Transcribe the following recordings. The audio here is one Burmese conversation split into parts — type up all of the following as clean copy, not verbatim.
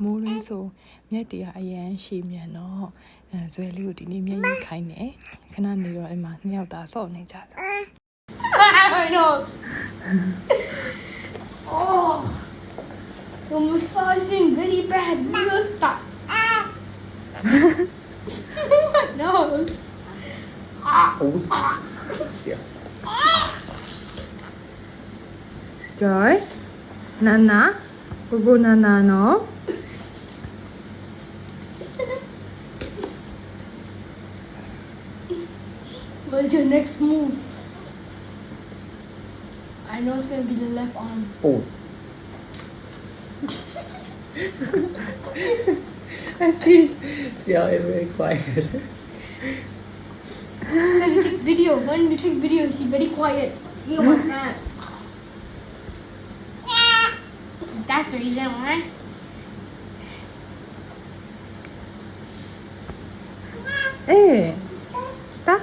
မိုးရင်းဆိုမြက်တရားအရန်ရှည်မြန်တော့ဇွဲလေးကိုဒီနေ့မျက်ရည်ခိုင်းတယ်ခဏနေတော့အဲ့မှာနှစ်ယောက်သားစော့နေကြတယ် I know. Oh, you're massaging very bad. You stop. No. Joy Nana Go Nana no What's your next move? I know it's gonna be the left arm. Oh. I see Yeah, it's very quiet. Because you take video. When you take video, she's very quiet. You don't want that. That's the reason why. Eh Ta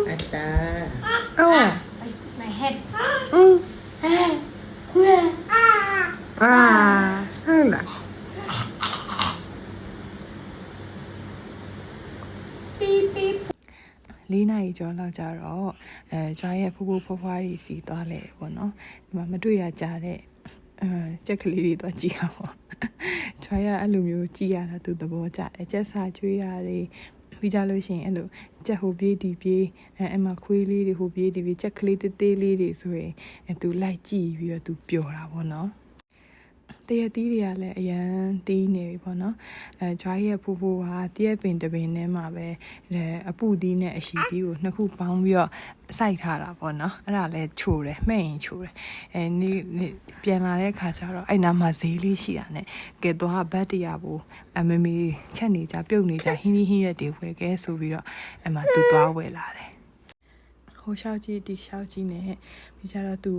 Atta. Oh Like my head. Hay là Beep beep. 4 နာရီကျော်လောက်ကြာတော့ကျွားရဲ့ဖူးဖူးဖွားဖွားတွေစီသွားလဲပေါ့နော်ဒီမှာမတွေ့ရကြတဲ့ကြက်ကလေးတွေသွားကြည့်ရပါကျွားရအဲ့လိုမျိုးကြည့်ရတာသူသဘောကျတယ်ကြက်စာကျွေးတာတွေပြီးကြလို့ရှိရင်အဲ့လိုကြက်ဟိုပြေးဒီပြေးအဲ့မှာခွေးလေးတွေဟိုပြေးဒီပြေးကြက်ကလေးသေးသေးလေးတွေဆိုရင်သူလိုက်ကြည့်ပြီးတော့သူပျော်တာပေါ့နော်တရတီးတွေကလည်းအရန်တီးနေပြီပေါ့နော်ဂျွားရဲ့ဖူဖူဟာတရက်ပင်တပင်ထဲမှာပဲအပူသီးနဲ့အရှိသီးကိုနှစ်ခုပေါင်းပြီးတော့စိုက်ထားတာပေါ့နော်အဲ့ဒါလည်းချိုးတယ်မှဲ့ရင်ချိုးတယ်နေ့ပြန်လာတဲ့အခါကျတော့အဲ့နာမှာဈေးလေးရှိတာ ਨੇ ကဲတော့ဘတ်တရာဘူးမမေချက်နေကြပြုတ်နေကြဟင်းဟင်းရက်တွေဝယ်ခဲ့ဆိုပြီးတော့အဲ့မှာသူသွားဝယ်လာတယ်ဟိုရှောက်ကြီးဒီရှောက်ကြီးနဲ့ပြီးကြတော့သူ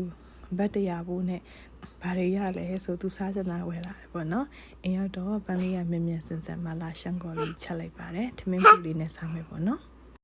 ဘတ်တရာဘူးနဲ့ဘာတွေရလဲဆိုသူစားချင်တာဝယ်လာတယ်ပေါ့နော်အင်းရောက်တော့ပန်းလေးကမြင်မြင်စင်စင်မလာရှန်ကော်လေးချက်လိုက်ပါတယ်ထမင်းပူလေးနဲ့စားမယ်ပေါ့နော်